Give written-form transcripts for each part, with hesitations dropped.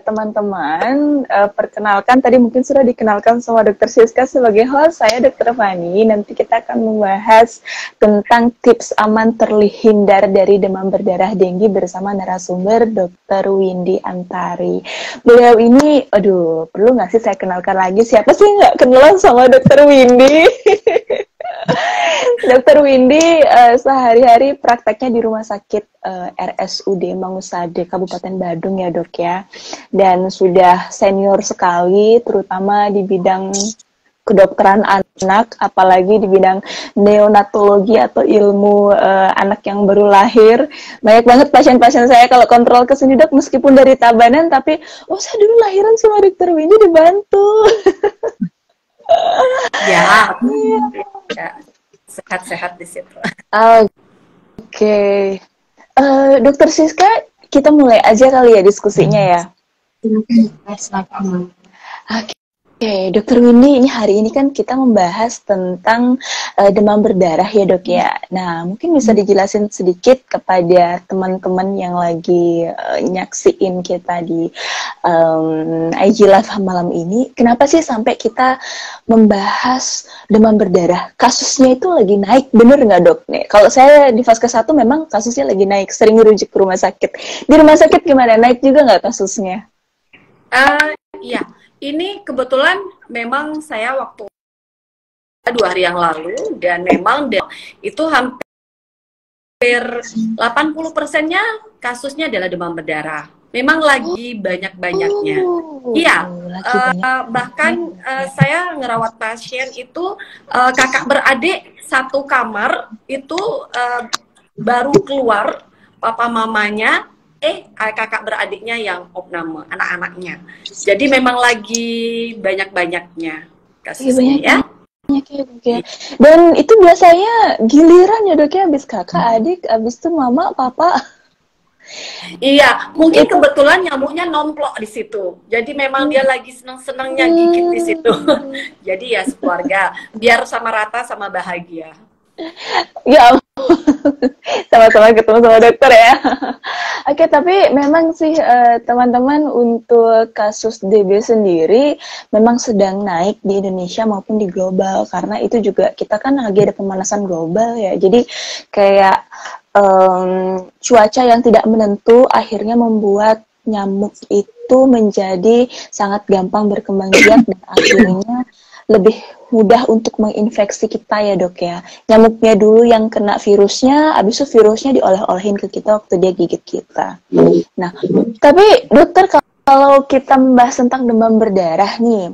teman-teman, perkenalkan tadi mungkin sudah dikenalkan sama Dokter Siska sebagai host, saya Dokter Fani. Nanti kita akan membahas tentang tips aman terhindar dari demam berdarah dengue bersama narasumber Dokter Windy Antari. Beliau ini, aduh, perlu nggak sih saya kenalkan lagi? Siapa sih nggak kenalan sama Dokter Windy? Dokter Windy sehari-hari prakteknya di Rumah Sakit RSUD Mangusade Kabupaten Badung ya dok ya, dan sudah senior sekali terutama di bidang kedokteran anak, apalagi di bidang neonatologi atau ilmu anak yang baru lahir. Banyak banget pasien-pasien saya kalau kontrol ke sini dok, meskipun dari Tabanan, tapi saya dulu lahiran sama Dokter Windy dibantu. Ya, sehat-sehat di situ. Oke. Dokter Siska, kita mulai aja kali ya diskusinya ya. Oke, Dokter Windy, ini hari ini kan kita membahas tentang demam berdarah ya dok ya. Nah, mungkin bisa dijelasin sedikit kepada teman-teman yang lagi nyaksiin kita di IG Live malam ini. Kenapa sih sampai kita membahas demam berdarah? Kasusnya itu lagi naik, bener nggak dok? Nih, kalau saya di fase 1 memang kasusnya lagi naik, sering rujuk ke rumah sakit. Di rumah sakit gimana? Naik juga nggak kasusnya? Iya. Ini kebetulan memang saya waktu 2 hari yang lalu, dan memang itu hampir 80%-nya kasusnya adalah demam berdarah. Memang lagi banyak-banyaknya. Iya, bahkan saya ngerawat pasien itu kakak beradik satu kamar itu baru keluar papa mamanya. Kakak beradiknya yang opname, anak-anaknya. Jadi memang lagi banyak-banyaknya kasusnya ya. Ya. Dan itu biasanya giliran ya dok ya, habis kakak, adik, habis itu mama, papa. Iya, mungkin kebetulan nyamuknya nomplok di situ. Jadi memang dia lagi senang-senangnya gigit di situ. Jadi ya sekeluarga, biar sama rata sama bahagia. Ya, sama-sama ketemu sama dokter ya. Oke, tapi memang sih teman-teman, untuk kasus DB sendiri memang sedang naik di Indonesia maupun di global, karena itu juga kita kan lagi ada pemanasan global ya. Jadi kayak cuaca yang tidak menentu akhirnya membuat nyamuk itu menjadi sangat gampang berkembang biak dan akhirnya lebih mudah untuk menginfeksi kita ya dok ya. Nyamuknya dulu yang kena virusnya, abis itu virusnya dioleh-olehin ke kita waktu dia gigit kita. Nah, tapi dokter, kalau kita membahas tentang demam berdarah nih,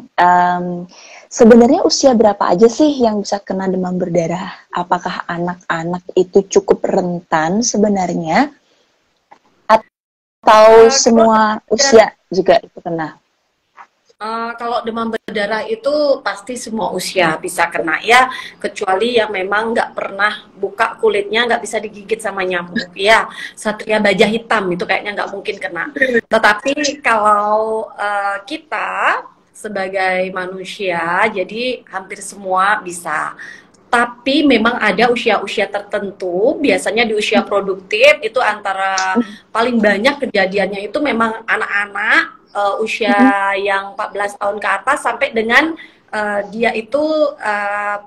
sebenarnya usia berapa aja sih yang bisa kena demam berdarah? Apakah anak-anak itu cukup rentan sebenarnya? Atau semua usia juga itu kena? Kalau demam berdarah itu pasti semua usia bisa kena ya, kecuali yang memang nggak pernah buka kulitnya, nggak bisa digigit sama nyamuk ya, satria baja hitam itu kayaknya nggak mungkin kena. Tetapi kalau kita sebagai manusia, jadi hampir semua bisa. Tapi memang ada usia-usia tertentu, biasanya di usia produktif itu antara paling banyak kejadiannya itu memang anak-anak usia yang 14 tahun ke atas sampai dengan dia itu 44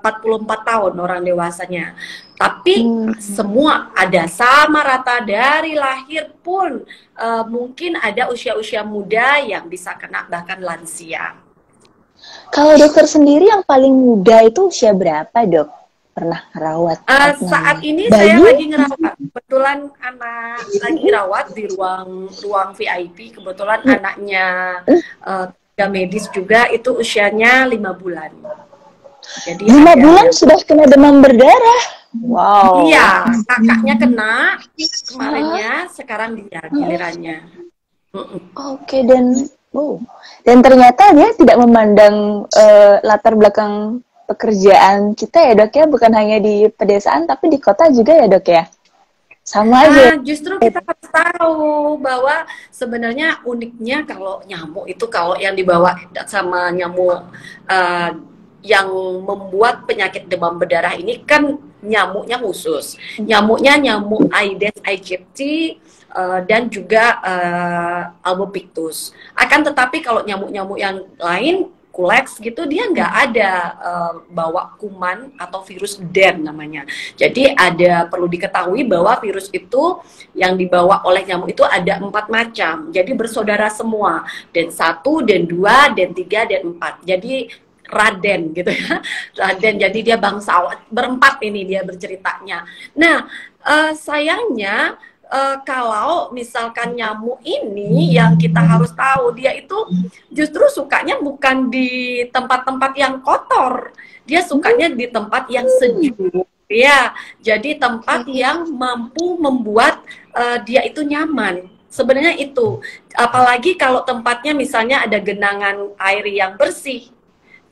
tahun orang dewasanya. Tapi semua ada sama rata dari lahir pun mungkin ada usia-usia muda yang bisa kena, bahkan lansia. Kalau dokter sendiri yang paling muda itu usia berapa dok? Pernah ngerawat? Saat ini saya lagi ngerawat, kebetulan anak lagi ngerawat di ruang VIP, kebetulan anaknya medis juga, itu usianya 5 bulan. Jadi 5 bulan sudah kena demam berdarah? Wow. Iya, kakaknya kena kemarinnya, sekarang dia gilirannya. Oke, dan ternyata dia tidak memandang latar belakang pekerjaan kita ya dok ya, bukan hanya di pedesaan tapi di kota juga ya dok ya, sama aja. Justru kita harus tahu bahwa sebenarnya uniknya kalau nyamuk itu, kalau yang dibawa sama nyamuk yang membuat penyakit demam berdarah ini kan nyamuknya khusus, nyamuknya nyamuk Aedes aegypti, dan juga albopictus. Akan tetapi kalau nyamuk-nyamuk yang lain Culex gitu dia nggak ada bawa kuman atau virus den namanya. Jadi ada perlu diketahui bahwa virus itu yang dibawa oleh nyamuk itu ada 4 macam. Jadi bersaudara semua, den 1, den 2, den 3, den 4. Jadi Raden gitu ya. Raden, jadi dia bangsawan berempat ini dia berceritanya. Nah, sayangnya kalau misalkan nyamuk ini yang kita harus tahu dia itu justru sukanya bukan di tempat-tempat yang kotor, dia sukanya di tempat yang sejuk ya, jadi tempat yang mampu membuat dia itu nyaman sebenarnya itu, apalagi kalau tempatnya misalnya ada genangan air yang bersih,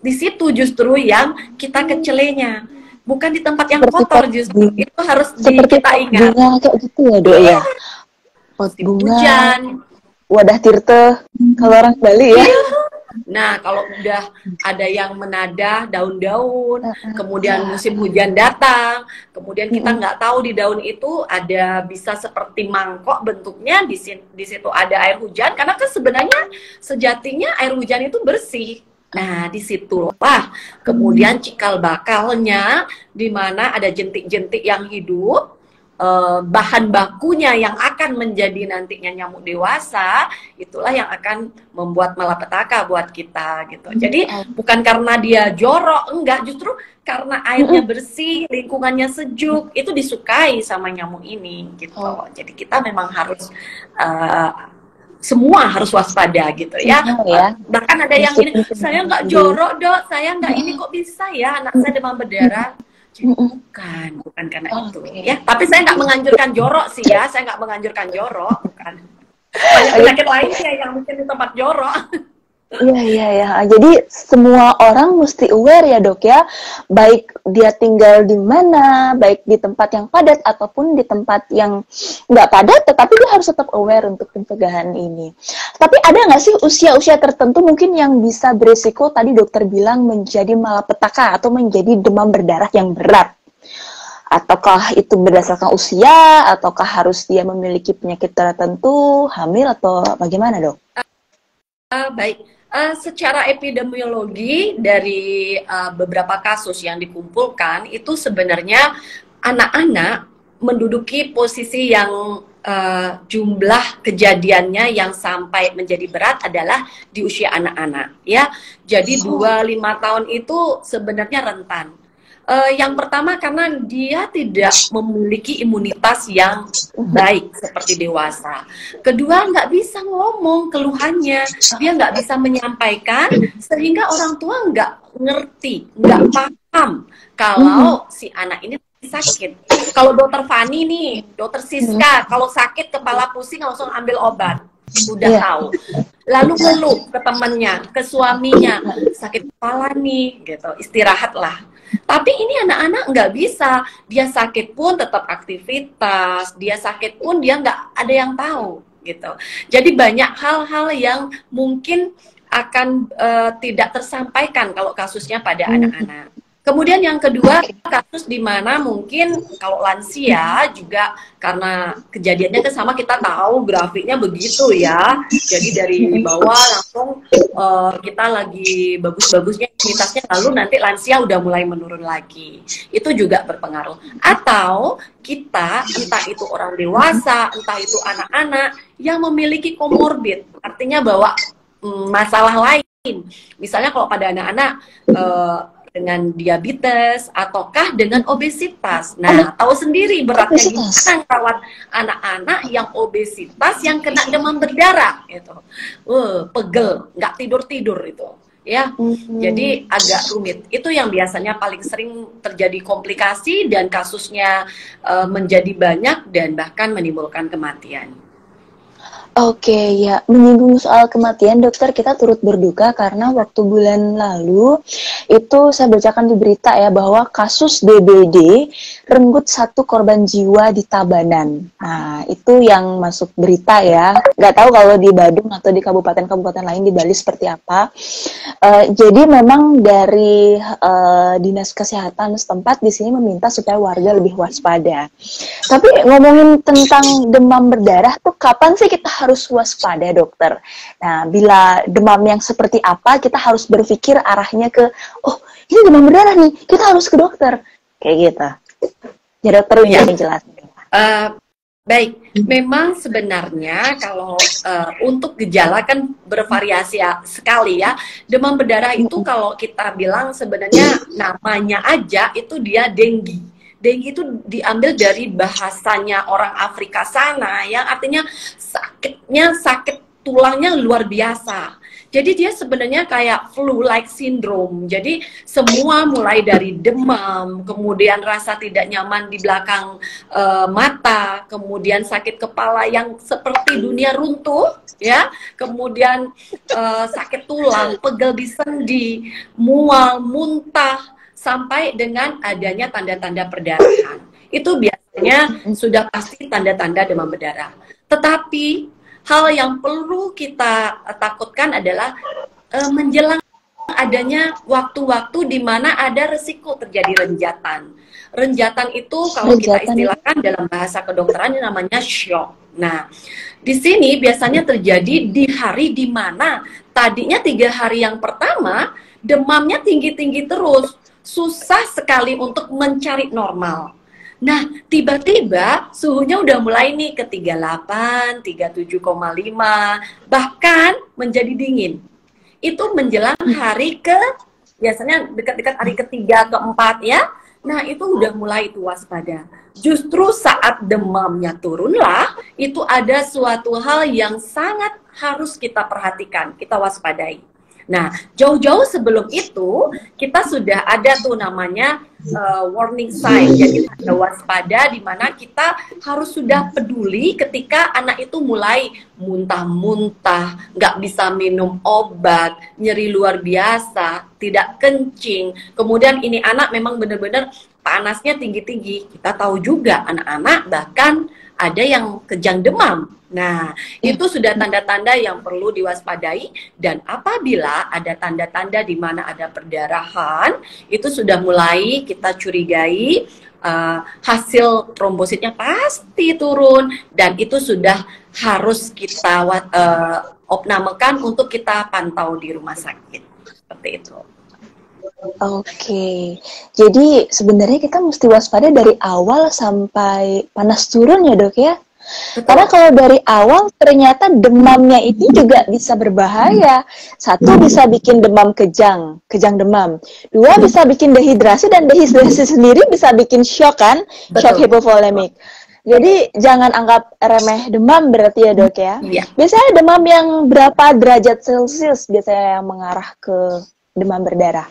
di situ justru yang kita kecelenya, bukan di tempat yang Seperti kotor justru itu harus seperti kita ingat. bunga kayak gitu ya Dok ya. Pot bunga, Hujan, wadah tirte kalau orang Bali ya. nah kalau udah ada yang menadah daun-daun, kemudian musim hujan datang, kemudian kita nggak tahu di daun itu ada bisa seperti mangkok bentuknya, di situ ada air hujan, karena kan sebenarnya sejatinya air hujan itu bersih. Nah, disitulah kemudian cikal bakalnya, di mana ada jentik-jentik yang hidup, bahan bakunya yang akan menjadi nantinya nyamuk dewasa, itulah yang akan membuat malapetaka buat kita gitu. Jadi bukan karena dia jorok, enggak, justru karena airnya bersih, lingkungannya sejuk, itu disukai sama nyamuk ini gitu. Jadi kita memang harus semua harus waspada gitu ya. Bahkan ada yang ini, saya nggak jorok Dok, saya nggak ini, kok bisa ya anak saya demam berdarah. Jadi bukan karena itu ya. Tapi saya nggak menganjurkan jorok sih ya, saya nggak menganjurkan jorok, bukan. Banyak penyakit lainnya yang mungkin di tempat jorok. Iya. Jadi semua orang mesti aware ya Dok ya, baik dia tinggal di mana, baik di tempat yang padat ataupun di tempat yang nggak padat, tetapi dia harus tetap aware untuk pencegahan ini. Tapi ada nggak sih usia-usia tertentu mungkin yang bisa berisiko tadi dokter bilang menjadi malapetaka atau menjadi demam berdarah yang berat? Ataukah itu berdasarkan usia, ataukah harus dia memiliki penyakit tertentu, hamil atau bagaimana Dok? Baik. Secara epidemiologi dari beberapa kasus yang dikumpulkan itu sebenarnya anak-anak menduduki posisi yang jumlah kejadiannya yang sampai menjadi berat adalah di usia anak-anak ya. Jadi 2-5 tahun itu sebenarnya rentan. Yang pertama karena dia tidak memiliki imunitas yang baik seperti dewasa. Kedua, nggak bisa ngomong keluhannya, dia nggak bisa menyampaikan, sehingga orang tua nggak ngerti, nggak paham kalau si anak ini sakit. Kalau dokter Fani nih, dokter Siska, kalau sakit kepala pusing langsung ambil obat, udah tahu. Lalu ngeluh ke temannya, ke suaminya, sakit kepala nih, gitu, istirahatlah. Tapi ini anak-anak nggak bisa, dia sakit pun tetap aktivitas, dia sakit pun dia nggak ada yang tahu gitu. Jadi banyak hal-hal yang mungkin akan tidak tersampaikan kalau kasusnya pada anak-anak. Kemudian yang kedua, kasus di mana mungkin kalau lansia juga karena kejadiannya kan sama, kita tahu grafiknya begitu ya. Jadi dari bawah langsung kita lagi bagus-bagusnya imunitasnya, lalu nanti lansia udah mulai menurun lagi. Itu juga berpengaruh. Atau kita, entah itu orang dewasa, entah itu anak-anak yang memiliki komorbid, artinya bahwa masalah lain. Misalnya kalau pada anak-anak dengan diabetes ataukah dengan obesitas. Nah, tahu sendiri beratnya gimana merawat anak-anak yang obesitas yang kena demam berdarah gitu. Pegel, nggak tidur-tidur itu. Ya, jadi agak rumit. Itu yang biasanya paling sering terjadi komplikasi dan kasusnya menjadi banyak dan bahkan menimbulkan kematian. Oke, ya, menyinggung soal kematian, dokter, kita turut berduka karena waktu bulan lalu itu saya bacakan di berita ya bahwa kasus DBD renggut 1 korban jiwa di Tabanan. Nah, itu yang masuk berita ya. Nggak tahu kalau di Badung atau di kabupaten-kabupaten lain di Bali seperti apa. Jadi memang dari Dinas Kesehatan setempat di sini meminta supaya warga lebih waspada. Tapi ngomongin tentang demam berdarah tuh kapan sih kita harus waspada, dokter? Nah, bila demam yang seperti apa, kita harus berpikir arahnya ke, oh ini demam berdarah nih, kita harus ke dokter. Kayak gitu. Ya dokter Ya. bisa jelasin. Baik, memang sebenarnya kalau untuk gejala kan bervariasi sekali ya. Demam berdarah itu kalau kita bilang sebenarnya namanya aja itu dia denggi. Denggi itu diambil dari bahasanya orang Afrika sana yang artinya sakit tulangnya luar biasa. Jadi dia sebenarnya kayak flu-like syndrome. Jadi semua mulai dari demam, kemudian rasa tidak nyaman di belakang mata, kemudian sakit kepala yang seperti dunia runtuh, ya, kemudian sakit tulang, pegel di sendi, mual, muntah, sampai dengan adanya tanda-tanda perdarahan. Itu biasanya sudah pasti tanda-tanda demam berdarah. Tetapi hal yang perlu kita takutkan adalah menjelang adanya waktu-waktu di mana ada resiko terjadi renjatan. Renjatan itu kalau kita istilahkan dalam bahasa kedokteran namanya shock. Nah, di sini biasanya terjadi di hari di mana tadinya 3 hari yang pertama demamnya tinggi-tinggi terus, susah sekali untuk mencari normal. Nah, tiba-tiba suhunya udah mulai nih ke 38, 37,5, bahkan menjadi dingin. Itu menjelang hari biasanya dekat-dekat hari ketiga, keempat ya. Nah, itu udah mulai itu waspada. Justru saat demamnya turunlah, itu ada suatu hal yang sangat harus kita perhatikan, kita waspadai. Nah, jauh-jauh sebelum itu, kita sudah ada tuh namanya warning sign. Jadi ada waspada di mana kita harus sudah peduli ketika anak itu mulai muntah-muntah, nggak bisa minum obat, nyeri luar biasa, tidak kencing. Kemudian ini anak memang benar-benar panasnya tinggi-tinggi. Kita tahu juga anak-anak bahkan ada yang kejang demam. Nah, itu sudah tanda-tanda yang perlu diwaspadai, dan apabila ada tanda-tanda di mana ada perdarahan, itu sudah mulai kita curigai hasil trombositnya pasti turun, dan itu sudah harus kita opnamenkan untuk kita pantau di rumah sakit. Seperti itu. Oke, jadi sebenarnya kita mesti waspada dari awal sampai panas turun ya dok ya? Betul. Karena kalau dari awal ternyata demamnya itu juga bisa berbahaya. 1 bisa bikin demam kejang demam. 2 bisa bikin dehidrasi, dan dehidrasi sendiri bisa bikin shock kan, shock hipovolemik. Jadi jangan anggap remeh demam berarti ya dok ya? Iya. Biasanya demam yang berapa derajat Celcius biasanya yang mengarah ke demam berdarah?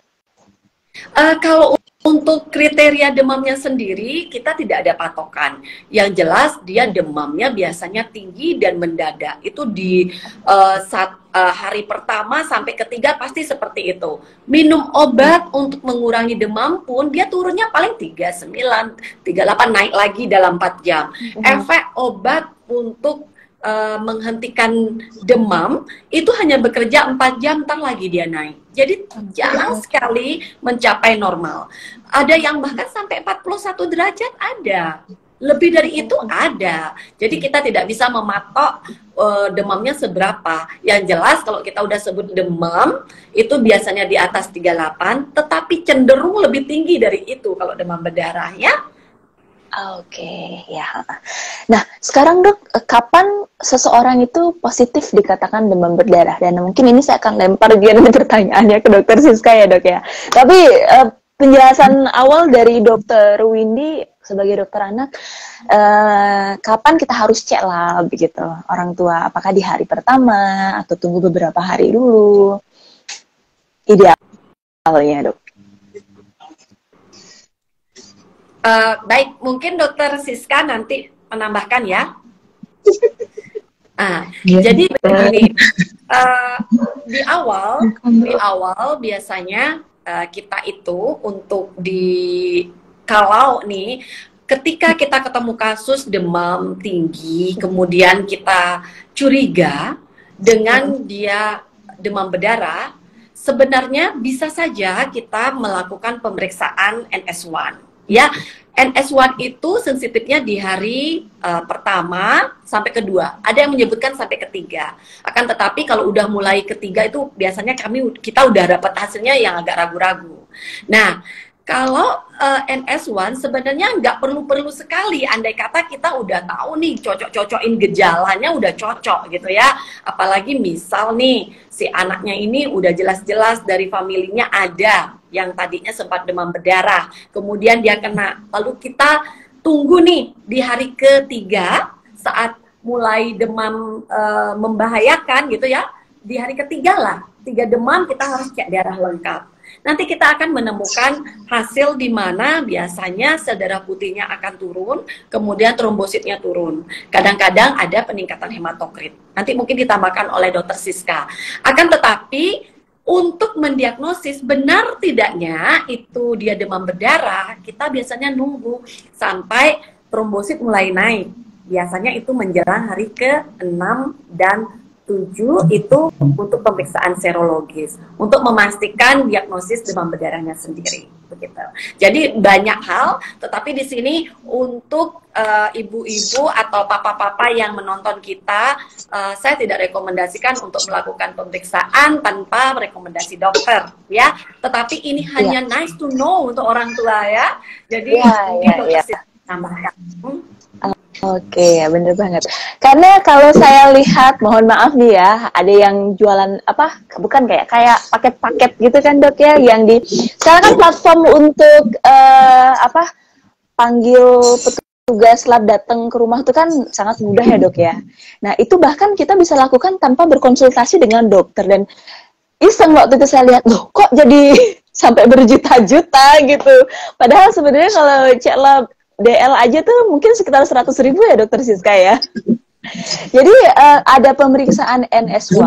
Kalau untuk kriteria demamnya sendiri, kita tidak ada patokan. Yang jelas dia demamnya biasanya tinggi dan mendadak. Itu di hari pertama sampai ketiga pasti seperti itu. Minum obat untuk mengurangi demam pun dia turunnya paling 39, 38, naik lagi dalam 4 jam. Efek obat untuk menghentikan demam itu hanya bekerja 4 jam, ntar lagi dia naik. Jadi jarang sekali mencapai normal. Ada yang bahkan sampai 41 derajat ada. Lebih dari itu ada. Jadi kita tidak bisa mematok demamnya seberapa. Yang jelas kalau kita udah sebut demam, itu biasanya di atas 38, tetapi cenderung lebih tinggi dari itu kalau demam berdarah ya. Oke, ya. Nah, sekarang dok, kapan seseorang itu positif dikatakan demam berdarah? Dan mungkin ini saya akan lempar pertanyaannya ke dokter Siska ya dok ya. Tapi penjelasan awal dari dokter Windy sebagai dokter anak, kapan kita harus cek lab gitu, orang tua? Apakah di hari pertama atau tunggu beberapa hari dulu? Idealnya dok. Baik, mungkin dokter Siska nanti menambahkan ya. Jadi begini, uh, di awal biasanya kita itu untuk kalau nih ketika kita ketemu kasus demam tinggi, kemudian kita curiga dengan dia demam berdarah, sebenarnya bisa saja kita melakukan pemeriksaan NS1. Ya, NS1 itu sensitifnya di hari pertama sampai kedua. Ada yang menyebutkan sampai ketiga. Akan tetapi kalau udah mulai ketiga itu biasanya kita udah dapat hasilnya yang agak ragu-ragu. Nah, kalau NS1 sebenarnya nggak perlu sekali, andai kata kita udah tahu nih cocok-cocokin gejalanya udah cocok gitu ya. Apalagi misal nih si anaknya ini udah jelas-jelas dari familinya ada yang tadinya sempat demam berdarah, kemudian dia kena, lalu kita tunggu nih di hari ketiga saat mulai demam membahayakan gitu ya, di hari ketiga lah, 3 demam kita harus cek darah lengkap. Nanti kita akan menemukan hasil di mana biasanya sel darah putihnya akan turun, kemudian trombositnya turun. Kadang-kadang ada peningkatan hematokrit. Nanti mungkin ditambahkan oleh Dokter Siska. Akan tetapi untuk mendiagnosis benar tidaknya itu dia demam berdarah, kita biasanya nunggu sampai trombosit mulai naik. Biasanya itu menjelang hari ke-6 dan 7 itu untuk pemeriksaan serologis untuk memastikan diagnosis demam berdarahnya sendiri, begitu. Jadi banyak hal, tetapi di sini untuk ibu-ibu atau papa-papa yang menonton kita, saya tidak rekomendasikan untuk melakukan pemeriksaan tanpa rekomendasi dokter, ya. Tetapi ini hanya nice to know untuk orang tua ya. Jadi dokter tambahkan. Oke, ya bener banget. Karena kalau saya lihat, mohon maaf nih ya, ada yang jualan apa? Bukan kayak paket-paket gitu kan dok ya, yang sekarang kan platform untuk panggil petugas lab datang ke rumah itu kan sangat mudah ya dok ya. Nah itu bahkan kita bisa lakukan tanpa berkonsultasi dengan dokter, dan iseng waktu itu saya lihat, loh kok jadi sampai berjuta-juta gitu. Padahal sebenarnya kalau cek lab DL aja tuh mungkin sekitar 100.000 ya dokter Siska ya. Jadi ada pemeriksaan NS1,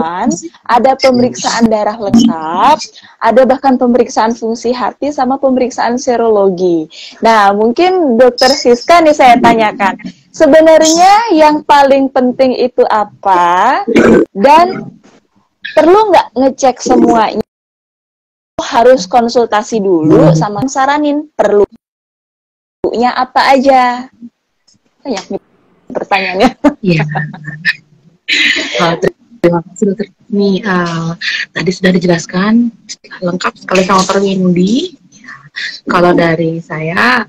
ada pemeriksaan darah lengkap, ada bahkan pemeriksaan fungsi hati sama pemeriksaan serologi. Nah mungkin dokter Siska nih saya tanyakan, sebenarnya yang paling penting itu apa, dan perlu nggak ngecek semuanya? Harus konsultasi dulu sama saranin perlunya apa aja? Banyak nih pertanyaannya. Iya. Terima kasih dokter. Ini tadi sudah dijelaskan lengkap sekali sama Pak Windy. Kalau dari saya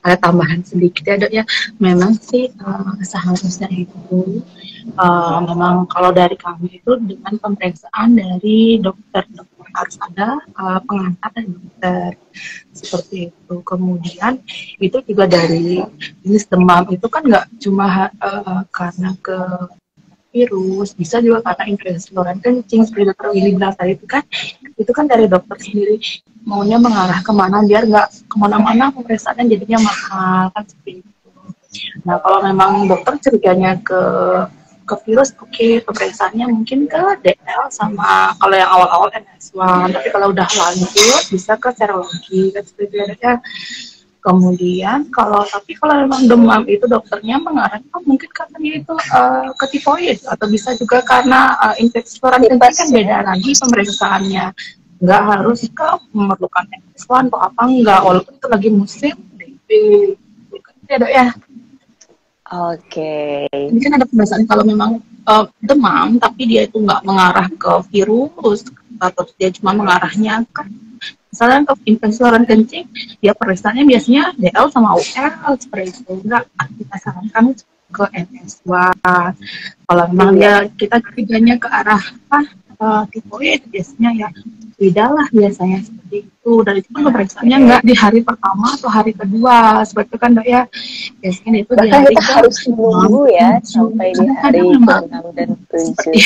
ada tambahan sedikit ya dok ya. Memang sih seharusnya itu memang kalau dari kami itu dengan pemeriksaan dari dokter harus ada pengantar dari dokter seperti itu. Kemudian itu juga dari jenis demam itu kan nggak cuma karena ke virus, bisa juga karena infeksi saluran kencing seperti dokter Willy bilang tadi itu kan dari dokter sendiri maunya mengarah kemana biar nggak kemana-mana pemeriksaannya jadinya mahal kan seperti itu. Nah kalau memang dokter curiganya ke virus, oke, pemeriksaannya mungkin ke DL sama kalau yang awal-awal NS1, tapi kalau udah lanjut bisa ke serologi kan seperti itu ya. Kemudian kalau memang demam itu dokternya mengarahkan mungkin katanya itu ke tifoid atau bisa juga karena infeksi saluran kencing kan beda lagi pemeriksaannya, nggak harus memerlukan NS1 atau apa enggak walaupun itu lagi musim DB ya dok ya. Oke. Ini kan ada pembahasan kalau memang demam tapi dia itu nggak mengarah ke virus atau dia cuma mengarahnya kan misalnya ke infeksi saluran kencing, dia pemeriksaannya biasanya DL sama UL seperti itu. Enggak, kita sarankan ke NS1. Kalau memang kita kerjanya ke arah tifoid biasanya ya beda lah biasanya seperti itu. Dan itu pun pemeriksaannya nggak di hari pertama atau hari kedua seperti itu kan dok ya. Biasanya itu bahkan di hari kita harus menunggu ya sampai di hari ke-6 dan 7.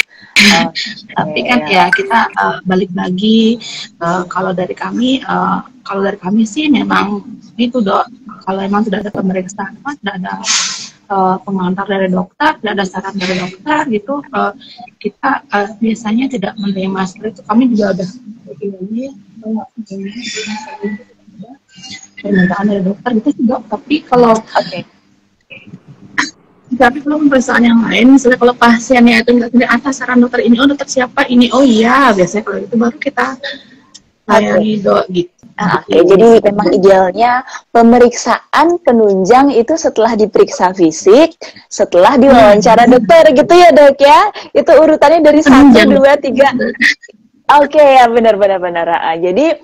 Tapi kan ya kita balik lagi kalau dari kami sih memang itu dok, kalau memang sudah ada pemeriksaan sudah ada pengantar dari dokter, tidak ada saran dari dokter gitu, kita biasanya tidak menerima masker itu. Kami juga ada permintaan dari dokter gitu juga. Tapi kalau tapi kalau pemeriksaan yang lain, misalnya kalau pasiennya itu nggak atas saran dokter ini, oh dokter siapa ini, oh iya, biasanya kalau itu baru kita layani dok gitu. Oke, jadi memang idealnya pemeriksaan penunjang itu setelah diperiksa fisik, setelah diwawancara dokter gitu ya dok ya. Itu urutannya dari 1, 2, 3. Oke ya, benar-benar. Jadi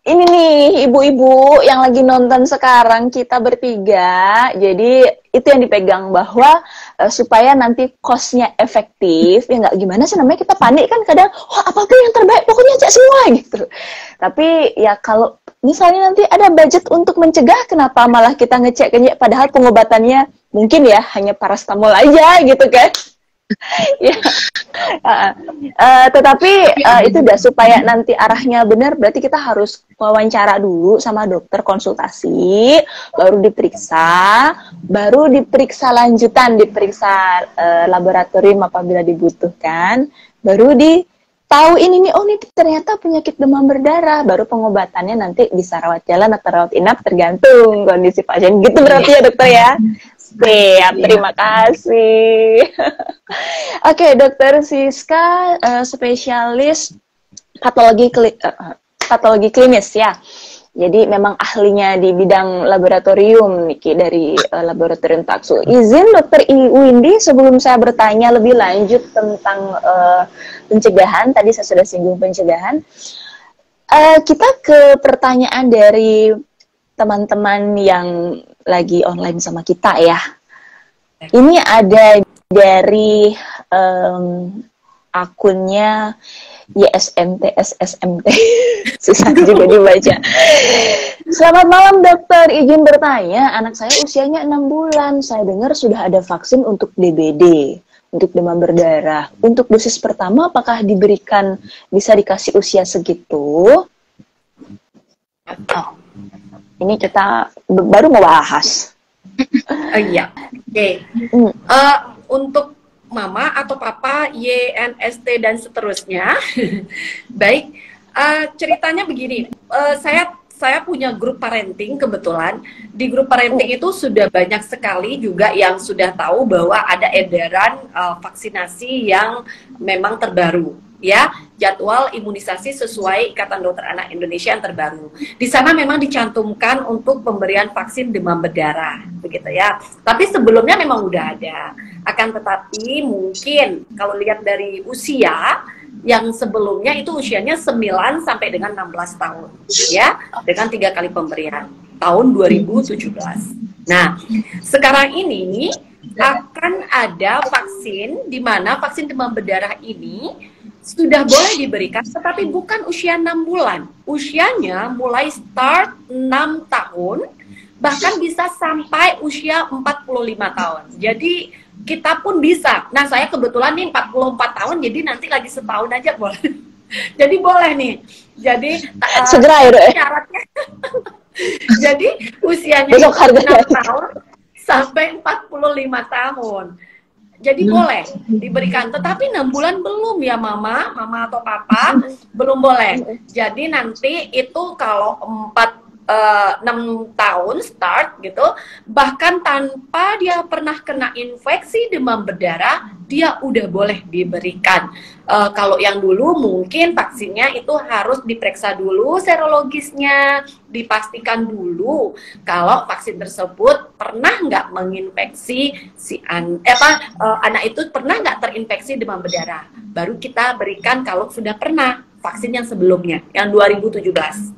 ini nih ibu-ibu yang lagi nonton sekarang kita bertiga, jadi itu yang dipegang bahwa supaya nanti cost-nya efektif, ya nggak gimana sih namanya kita panik kan kadang, wah apapun yang terbaik pokoknya cek semua gitu. Tapi ya kalau misalnya nanti ada budget untuk mencegah, kenapa malah kita ngecek padahal pengobatannya mungkin ya hanya paracetamol aja gitu kan. Ya. Tetapi itu udah supaya nanti arahnya benar, berarti kita harus wawancara dulu sama dokter, konsultasi, baru diperiksa lanjutan, diperiksa laboratorium apabila dibutuhkan, baru tahu ini nih, oh ini ternyata penyakit demam berdarah, baru pengobatannya nanti bisa rawat jalan atau rawat inap tergantung kondisi pasien gitu berarti ya dokter ya. Siap, terima kasih. Oke, Dokter Siska, spesialis patologi klinis ya. Jadi memang ahlinya di bidang laboratorium, Niki, dari laboratorium Taksu. Izin Dokter Windy, sebelum saya bertanya lebih lanjut tentang pencegahan, tadi saya sudah singgung pencegahan. Kita ke pertanyaan dari teman-teman yang lagi online sama kita ya. Ini ada dari akunnya YSMT SSMT. Susah juga dibaca. Selamat malam dokter, izin bertanya, anak saya usianya 6 bulan. Saya dengar sudah ada vaksin untuk DBD, untuk demam berdarah. Untuk dosis pertama apakah bisa dikasih usia segitu? Ini kita baru mau bahas. Iya, oke. Untuk mama atau papa, YNST dan seterusnya. Baik, ceritanya begini. Saya punya grup parenting kebetulan. Di grup parenting itu sudah banyak sekali juga yang sudah tahu bahwa ada edaran vaksinasi yang memang terbaru. Ya, jadwal imunisasi sesuai Ikatan Dokter Anak Indonesia yang terbaru. Di sana memang dicantumkan untuk pemberian vaksin demam berdarah, begitu ya. Tapi sebelumnya memang udah ada. Akan tetapi mungkin kalau lihat dari usia yang sebelumnya itu usianya 9 sampai dengan 16 tahun, ya, dengan 3 kali pemberian tahun 2017. Nah, sekarang ini akan ada vaksin di mana vaksin demam berdarah ini sudah boleh diberikan, tetapi bukan usia 6 bulan. Usianya mulai start 6 tahun, bahkan bisa sampai usia 45 tahun. Jadi kita pun bisa. Nah, saya kebetulan nih 44 tahun, jadi nanti lagi setahun aja boleh. Jadi boleh nih. Jadi segera ya, syaratnya. Jadi usianya 6 tahun sampai 45 tahun. Jadi boleh diberikan, tetapi 6 bulan belum ya mama atau papa, belum boleh. Jadi nanti itu kalau 6 tahun start gitu, bahkan tanpa dia pernah kena infeksi demam berdarah, dia udah boleh diberikan. Kalau yang dulu mungkin vaksinnya itu harus diperiksa dulu serologisnya, dipastikan dulu kalau vaksin tersebut pernah nggak menginfeksi anak itu pernah nggak terinfeksi demam berdarah. Baru kita berikan kalau sudah pernah vaksin yang sebelumnya, yang 2017.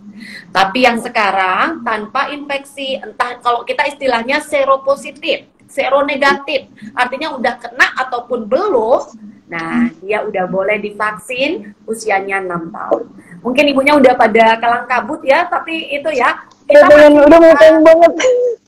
Tapi yang sekarang tanpa infeksi, entah kalau kita istilahnya seropositif, seronegatif, artinya udah kena ataupun belum. Nah, dia udah boleh divaksin usianya 6 tahun. Mungkin ibunya udah pada kalang kabut ya, tapi itu ya. Kita udah mau banget.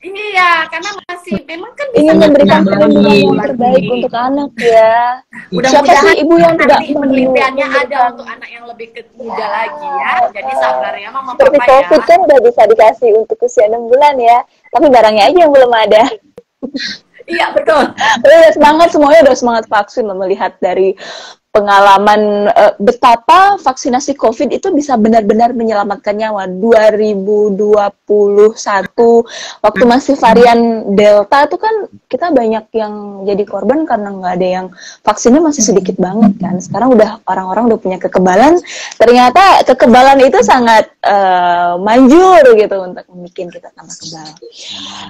Iya, karena masih memang kan ingin memberikan perlindungan yang terbaik untuk anak ya. Siapa sih ibu yang tidak penelitiannya ada untuk anak yang lebih muda lagi ya. Jadi sabar ya mama seperti papa ya. COVID kan udah bisa dikasih untuk usia 6 bulan ya. Tapi barangnya aja yang belum ada. Iya, betul. Udah semangat, semuanya udah semangat vaksin loh, melihat dari pengalaman betapa vaksinasi COVID itu bisa benar-benar menyelamatkan nyawa. 2021 waktu masih varian Delta itu kan kita banyak yang jadi korban karena nggak ada yang vaksinnya masih sedikit banget kan. Sekarang udah orang-orang udah punya kekebalan. Ternyata kekebalan itu sangat manjur gitu untuk membuat kita tambah kebal.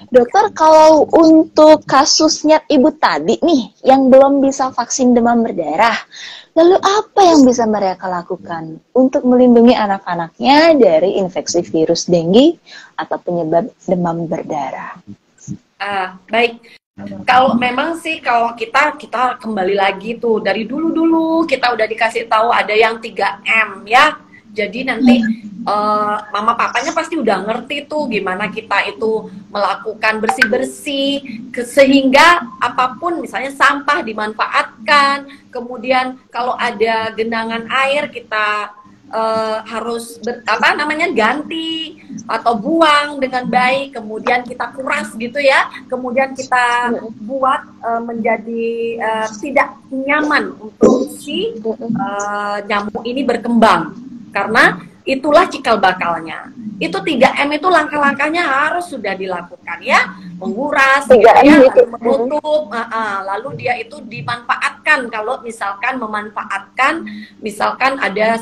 Dokter, kalau untuk kasusnya ibu tadi nih yang belum bisa vaksin demam berdarah, lalu apa yang bisa mereka lakukan untuk melindungi anak-anaknya dari infeksi virus dengue atau penyebab demam berdarah? Baik. Kalau memang sih kalau kita kembali lagi tuh dari dulu kita udah dikasih tahu ada yang 3M ya. Jadi nanti mama papanya pasti udah ngerti tuh gimana kita itu melakukan bersih-bersih sehingga apapun misalnya sampah dimanfaatkan, kemudian kalau ada genangan air kita harus ganti atau buang dengan baik, kemudian kita kuras gitu ya, kemudian kita buat menjadi tidak nyaman untuk si nyamuk ini berkembang. Karena itulah cikal bakalnya. Itu 3M itu langkah-langkahnya harus sudah dilakukan ya. Menguras, ya, lalu menutup, lalu dia itu dimanfaatkan. Kalau misalkan misalkan ada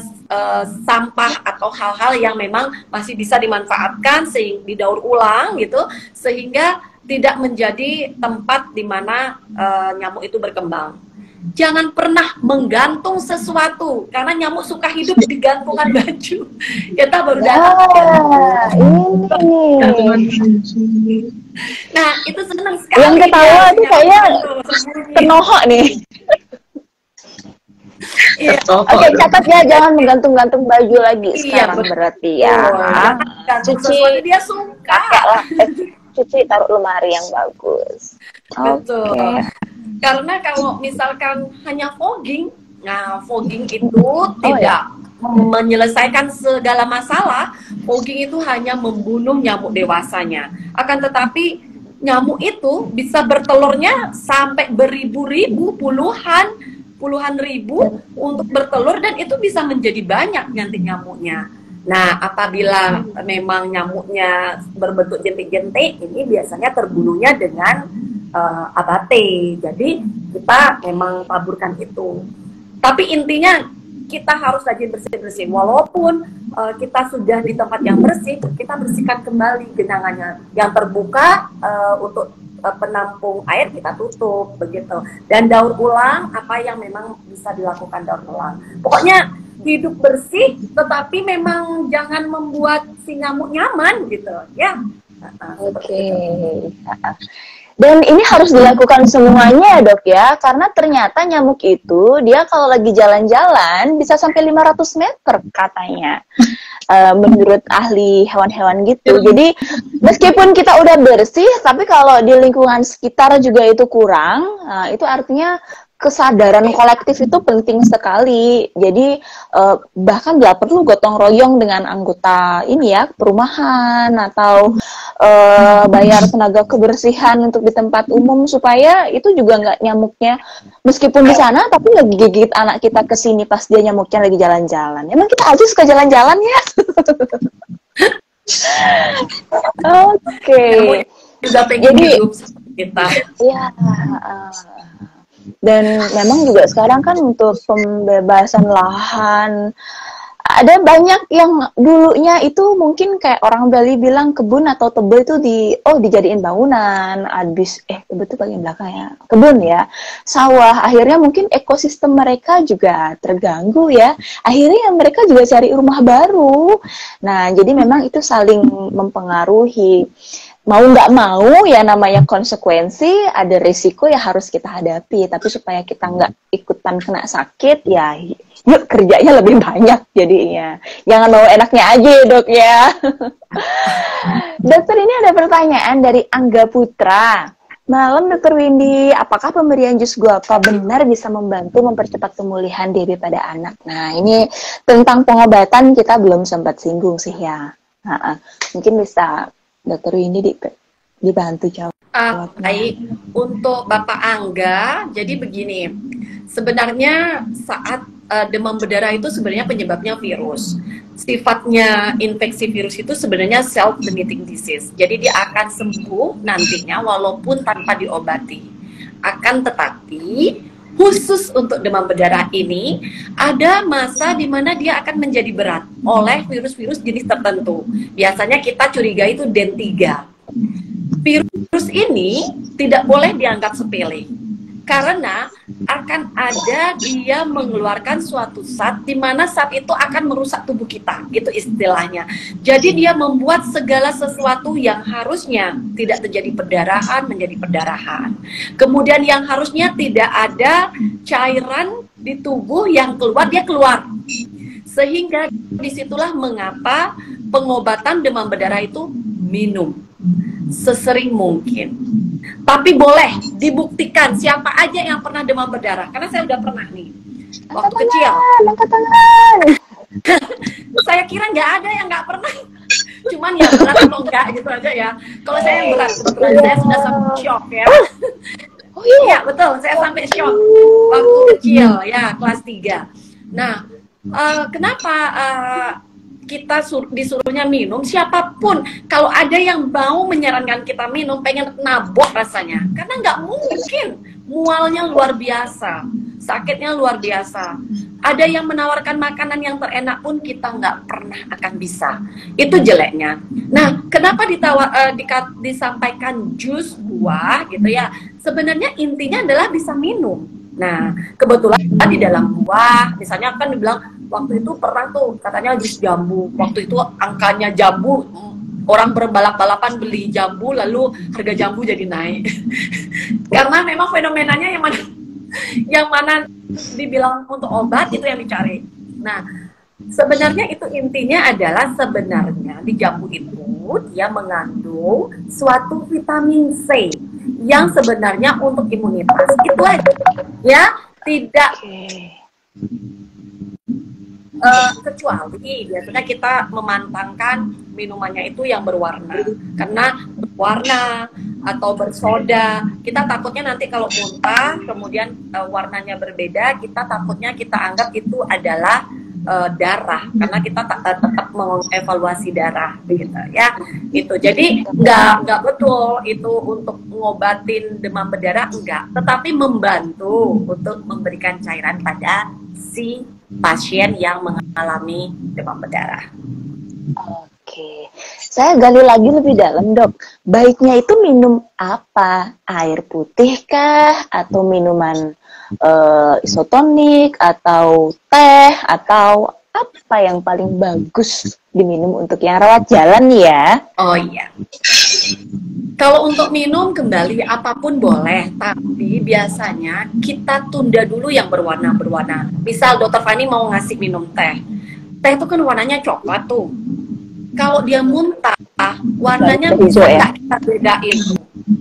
sampah atau hal-hal yang memang masih bisa dimanfaatkan, didaur ulang gitu, sehingga tidak menjadi tempat di mana nyamuk itu berkembang. Jangan pernah menggantung sesuatu karena nyamuk suka hidup di gantungan baju. Kita baru datang. Nah, itu senang sekali. Yang ketawa itu kayaknya penohok nih. Iya. Oke, catat ya, jangan menggantung-gantung baju lagi sekarang berarti ya. Cuci dia suka. Cuci taruh lemari yang bagus. Betul. Karena kalau misalkan hanya fogging, nah fogging itu tidak menyelesaikan segala masalah. Fogging itu hanya membunuh nyamuk dewasanya. Akan tetapi nyamuk itu bisa bertelurnya sampai beribu-ribu, puluhan ribu untuk bertelur, dan itu bisa menjadi banyak nanti nyamuknya. Nah, apabila memang nyamuknya berbentuk jentik-jentik, ini biasanya terbunuhnya dengan abate. Jadi kita memang taburkan itu. Tapi intinya kita harus rajin bersih-bersih. Walaupun kita sudah di tempat yang bersih, kita bersihkan kembali genangannya. Yang terbuka untuk penampung air kita tutup begitu. Dan daur ulang apa yang memang bisa dilakukan daur ulang. Pokoknya hidup bersih, tetapi memang jangan membuat si nyamuk nyaman gitu ya. Oke. Dan ini harus dilakukan semuanya ya dok ya, karena ternyata nyamuk itu dia kalau lagi jalan-jalan bisa sampai 500 meter katanya, menurut ahli hewan-hewan gitu. Jadi meskipun kita udah bersih, tapi kalau di lingkungan sekitar juga itu kurang, itu artinya kesadaran kolektif itu penting sekali. Jadi bahkan bila perlu gotong royong dengan anggota ini ya, perumahan atau bayar tenaga kebersihan untuk di tempat umum supaya itu juga nggak nyamuknya meskipun di sana tapi lagi gigit anak kita ke sini pas dia nyamuknya lagi jalan-jalan. Emang kita aja suka jalan-jalan ya. Oke. Jadi kita. Ya. Dan memang juga sekarang kan untuk pembebasan lahan ada banyak yang dulunya itu mungkin kayak orang Bali bilang kebun atau tebel itu dijadiin bangunan, habis tebel itu bagian belakang ya, kebun ya, sawah, akhirnya mungkin ekosistem mereka juga terganggu ya, akhirnya mereka juga cari rumah baru. Nah jadi memang itu saling mempengaruhi. Mau nggak mau ya namanya konsekuensi, ada risiko ya harus kita hadapi. Tapi supaya kita nggak ikutan kena sakit ya yuk kerjanya lebih banyak jadinya. Jangan mau enaknya aja dok ya. Dokter, ini ada pertanyaan dari Angga Putra. Malam Dokter Windy, apakah pemberian jus guava benar bisa membantu mempercepat pemulihan diri pada anak? Nah ini tentang pengobatan kita belum sempat singgung sih ya. Mungkin bisa Dokter Windy dibantu jawab. Baik, untuk Bapak Angga, jadi begini, sebenarnya saat demam berdarah itu sebenarnya penyebabnya virus. Sifatnya infeksi virus itu sebenarnya self-limiting disease. Jadi dia akan sembuh nantinya walaupun tanpa diobati. Akan tetapi khusus untuk demam berdarah ini ada masa di mana dia akan menjadi berat oleh virus-virus jenis tertentu. Biasanya kita curiga itu DEN3. Virus ini tidak boleh dianggap sepele karena akan ada dia mengeluarkan suatu zat di mana zat itu akan merusak tubuh kita, itu istilahnya. Jadi dia membuat segala sesuatu yang harusnya tidak terjadi perdarahan menjadi perdarahan. Kemudian yang harusnya tidak ada cairan di tubuh yang keluar, dia keluar. Sehingga disitulah mengapa pengobatan demam berdarah itu minum sesering mungkin. Tapi boleh dibuktikan siapa aja yang pernah demam berdarah. Karena saya udah pernah nih. Waktu kecil. Angkat tangan. Saya kira nggak ada yang nggak pernah. Cuman ya berat atau enggak gitu aja ya. Kalau saya yang berat, kebetulan saya sudah sampai shock ya. Oh iya, Betul. Saya sampai shock waktu kecil ya, kelas 3. Nah, kenapa kita disuruhnya minum? Siapapun kalau ada yang mau menyarankan kita minum, pengen nabok rasanya, karena nggak mungkin. Mualnya luar biasa, sakitnya luar biasa. Ada yang menawarkan makanan yang terenak pun kita nggak pernah akan bisa. Itu jeleknya. Nah, kenapa disampaikan jus buah gitu ya? Sebenarnya intinya adalah bisa minum. Nah, kebetulan di dalam buah, misalnya kan dibilang waktu itu pernah tuh katanya jus jambu. Waktu itu angkanya jambu, orang berbalap-balapan beli jambu, lalu harga jambu jadi naik. Karena memang fenomenanya yang mana dibilang untuk obat itu yang dicari. Nah, sebenarnya itu intinya adalah sebenarnya di jambu itu dia mengandung suatu vitamin C yang sebenarnya untuk imunitas. Itu aja. Ya, tidak kecuali biasanya kita memantangkan minumannya itu yang berwarna, karena berwarna atau bersoda kita takutnya nanti kalau muntah kemudian warnanya berbeda, kita takutnya kita anggap itu adalah darah, karena kita tetap mengevaluasi darah begitu ya. Itu jadi nggak betul itu untuk ngobatin demam berdarah, enggak, tetapi membantu untuk memberikan cairan pada si pasien yang mengalami demam berdarah. Oke, saya gali lagi lebih dalam, Dok. Baiknya itu minum apa? Air putih kah? Atau minuman isotonik? Atau teh? Atau apa yang paling bagus diminum untuk yang rawat jalan ya? Oh iya. Kalau untuk minum kembali apapun boleh, tapi biasanya kita tunda dulu yang berwarna-berwarna. Misal Dokter Fani mau ngasih minum teh. Teh itu kan warnanya coklat tuh. Kalau dia muntah, warnanya bisa nggak kita bedain,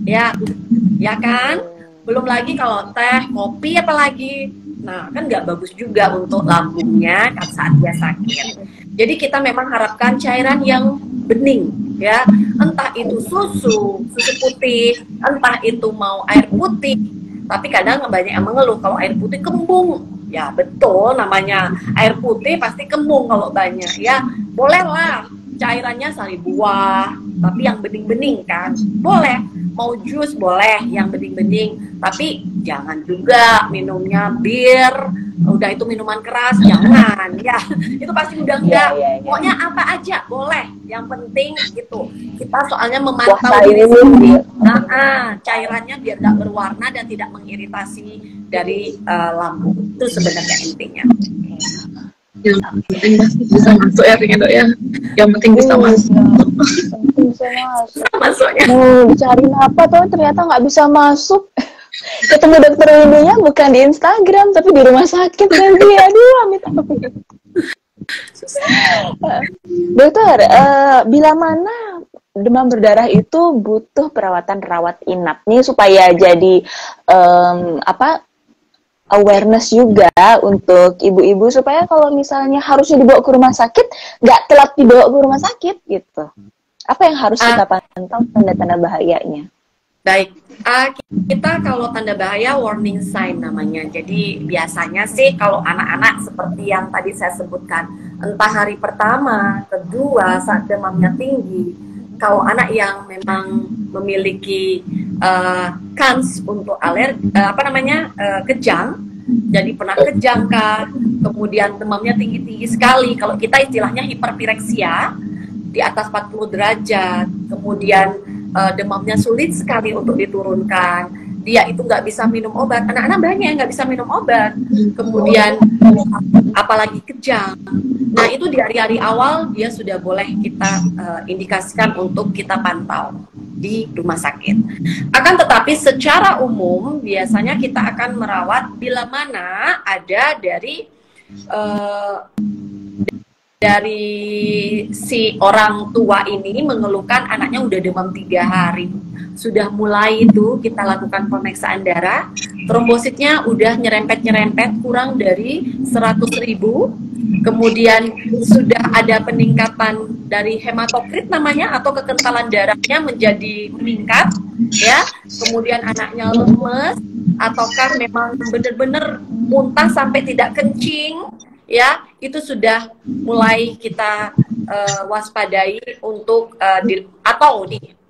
ya kan? Belum lagi kalau teh, kopi apalagi, nah kan nggak bagus juga untuk lambungnya kan saat dia sakit. Jadi kita memang harapkan cairan yang bening, ya, entah itu susu putih, entah itu mau air putih. Tapi kadang banyak yang mengeluh kalau air putih kembung. Ya betul, namanya air putih pasti kembung kalau banyak, ya bolehlah. Cairannya sari buah, tapi yang bening-bening kan, boleh. Mau jus boleh, yang bening-bening. Tapi jangan juga minumnya bir, udah itu minuman keras, jangan. Ya, itu pasti udah enggak. Pokoknya apa aja boleh. Yang penting itu kita soalnya memantau diri sendiri. Cairannya biar nggak berwarna dan tidak mengiritasi dari lambung. Itu sebenarnya intinya. Yang penting pasti bisa masuk ya, Dok ya. Yang penting bisa masuk. Bisa masuk. Masuknya. Mau dicariin apa tuh ternyata nggak bisa masuk. Ketemu dokter Windinya bukan di Instagram tapi di rumah sakit nanti. Aduh, amit amit. Dokter, bila mana demam berdarah itu butuh perawatan rawat inap nih supaya jadi awareness juga untuk ibu-ibu supaya kalau misalnya harusnya dibawa ke rumah sakit nggak telat dibawa ke rumah sakit gitu. Apa yang harus kita pantau tanda-tanda bahayanya? Baik, kita kalau tanda bahaya warning sign namanya. Jadi biasanya sih kalau anak-anak seperti yang tadi saya sebutkan, entah hari pertama, kedua saat demamnya tinggi. Kalau anak yang memang memiliki kans untuk kejang, jadi pernah kejang kah, kemudian demamnya tinggi-tinggi sekali. Kalau kita istilahnya hiperpireksia di atas 40 derajat, kemudian demamnya sulit sekali untuk diturunkan, dia itu nggak bisa minum obat. Anak-anak banyak yang nggak bisa minum obat, kemudian apalagi kejang. Nah itu di hari-hari awal dia sudah boleh kita indikasikan untuk kita pantau di rumah sakit. Akan tetapi secara umum biasanya kita akan merawat bila mana ada dari si orang tua ini mengeluhkan anaknya udah demam 3 hari. Sudah mulai itu kita lakukan pemeriksaan darah, trombositnya udah nyerempet-nyerempet kurang dari 100.000. Kemudian sudah ada peningkatan dari hematokrit namanya, atau kekentalan darahnya menjadi meningkat, ya. Kemudian anaknya lemes, ataukah memang benar-benar muntah sampai tidak kencing, ya, itu sudah mulai kita waspadai untuk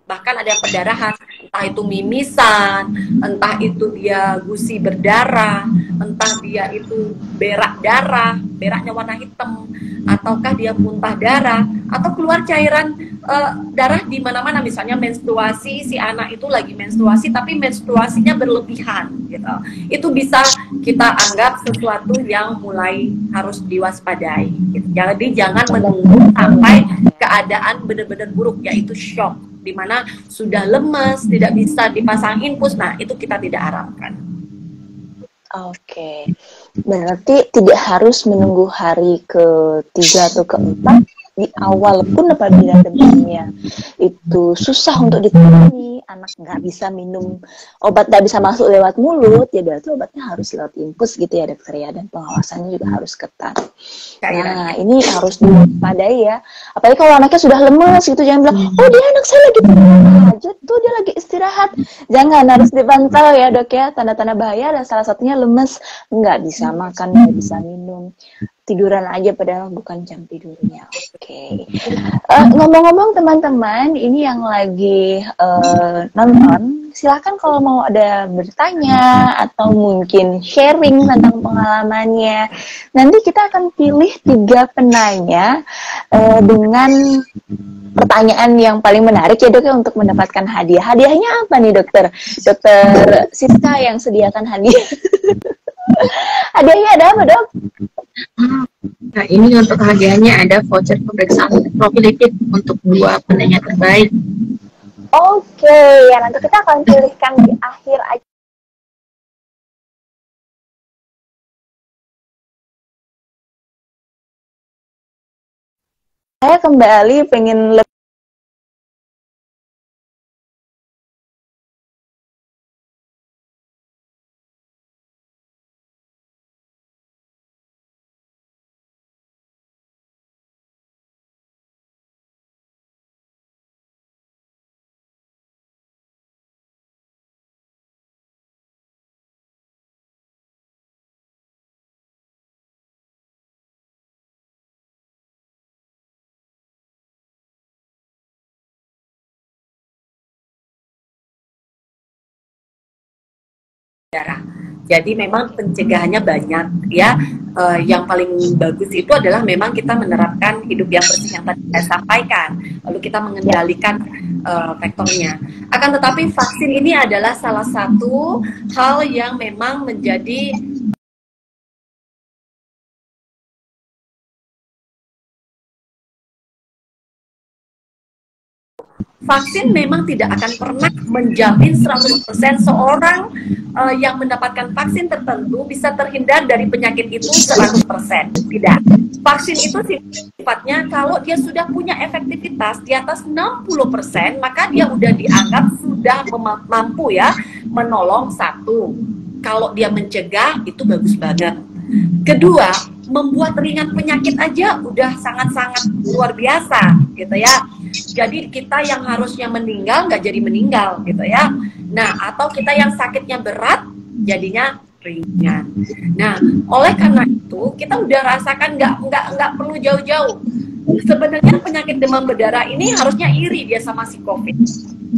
bahkan ada pendarahan, entah itu mimisan, entah itu dia gusi berdarah, entah dia itu berak darah, beraknya warna hitam, ataukah dia muntah darah, atau keluar cairan darah di mana-mana. Misalnya menstruasi, si anak itu lagi menstruasi tapi menstruasinya berlebihan gitu. Itu bisa kita anggap sesuatu yang mulai harus diwaspadai gitu. Jadi jangan menunggu sampai keadaan benar-benar buruk, yaitu shock, di mana sudah lemes, tidak bisa dipasang infus. Nah, itu kita tidak harapkan. Oke, berarti tidak harus menunggu hari ke-3 atau ke-4. Di awal pun apabila demamnya itu susah untuk ditangani, anak nggak bisa minum obat, nggak bisa masuk lewat mulut, ya berarti obatnya harus lewat infus gitu ya dokter ya, dan pengawasannya juga harus ketat. Nah ini harus diwaspadai ya, apalagi kalau anaknya sudah lemes gitu, jangan bilang, oh dia anak saya lagi aja tuh, dia lagi istirahat. Jangan, harus dipantau ya dok ya, tanda-tanda bahaya dan salah satunya lemes, nggak bisa makan, nggak bisa minum, tiduran aja padahal bukan jam tidurnya. Oke. Ngomong-ngomong teman-teman, ini yang lagi nonton, silakan kalau mau ada bertanya atau mungkin sharing tentang pengalamannya. Nanti kita akan pilih 3 penanya dengan pertanyaan yang paling menarik ya dok ya, untuk mendapatkan hadiah. Hadiahnya apa nih dokter? Dokter Siska yang sediakan hadiah. Hadiahnya ada apa dok? Nah ini untuk hadiahnya ada voucher pemeriksaan profil lipid untuk 2 penanya terbaik. Oke, ya nanti kita akan pilihkan di akhir aja. Saya kembali pengen darah. Jadi memang pencegahannya banyak ya. Yang paling bagus itu adalah memang kita menerapkan hidup yang bersih yang tadi saya sampaikan. Lalu kita mengendalikan faktornya. Akan tetapi vaksin ini adalah salah satu hal yang memang menjadi vaksin memang tidak akan pernah menjamin 100% seorang yang mendapatkan vaksin tertentu bisa terhindar dari penyakit itu 100%. Tidak. Vaksin itu sifatnya kalau dia sudah punya efektivitas di atas 60%, maka dia sudah dianggap sudah mampu ya menolong. Satu, kalau dia mencegah itu bagus banget. Kedua, membuat ringan penyakit aja udah sangat-sangat luar biasa gitu ya. Jadi kita yang harusnya meninggal nggak jadi meninggal gitu ya. Nah, atau kita yang sakitnya berat jadinya ringan. Nah, oleh karena itu kita udah rasakan nggak perlu jauh-jauh. Sebenarnya penyakit demam berdarah ini harusnya iri dia sama si COVID.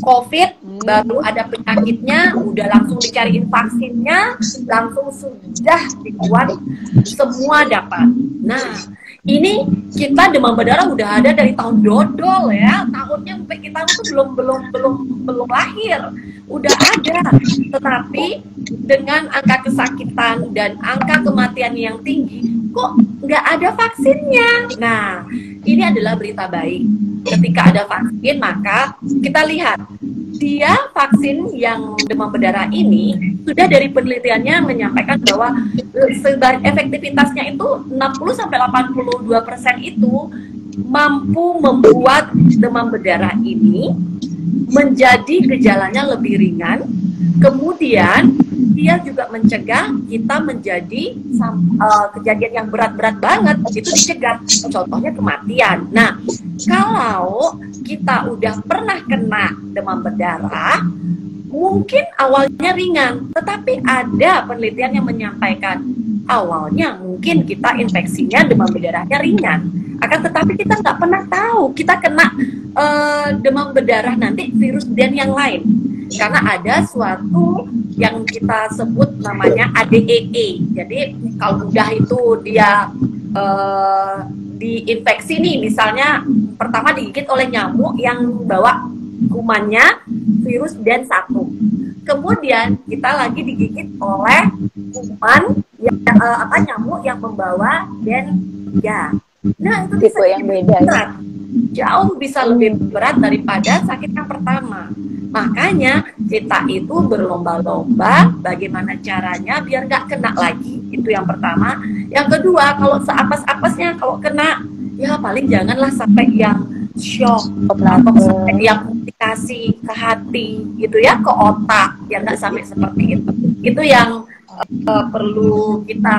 COVID baru ada penyakitnya, udah langsung dicariin vaksinnya, langsung sudah dibuat, semua dapat. Nah, ini kita demam berdarah udah ada dari tahun dodol ya, tahunnya sampai kita tuh belum lahir, udah ada. Tetapi dengan angka kesakitan dan angka kematian yang tinggi, kok nggak ada vaksinnya. Nah, ini adalah berita baik. Ketika ada vaksin, maka kita lihat dia vaksin yang demam berdarah ini sudah dari penelitiannya menyampaikan bahwa efektivitasnya itu 60-82% itu mampu membuat demam berdarah ini menjadi gejalanya lebih ringan. Kemudian dia juga mencegah kita menjadi kejadian yang berat-berat banget, itu dicegah. Contohnya kematian. Nah, kalau kita udah pernah kena demam berdarah, mungkin awalnya ringan, tetapi ada penelitian yang menyampaikan awalnya mungkin kita infeksinya demam berdarahnya ringan, akan tetapi kita nggak pernah tahu kita kena demam berdarah nanti virus dan yang lain, karena ada suatu yang kita sebut namanya ADEE. Jadi kalau udah itu dia diinfeksi nih, misalnya pertama digigit oleh nyamuk yang bawa kumannya virus den 1, kemudian kita lagi digigit oleh kuman yang nyamuk yang membawa den 3. Nah, itu tipe yang beda ya? Jauh bisa lebih berat daripada sakit yang pertama. Makanya kita itu berlomba-lomba bagaimana caranya biar nggak kena lagi. Itu yang pertama. Yang kedua, kalau seapes-apesnya kalau kena, ya paling janganlah sampai yang shock atau sampai yang komplikasi ke hati gitu ya, ke otak, ya nggak sampai seperti itu. Itu yang perlu kita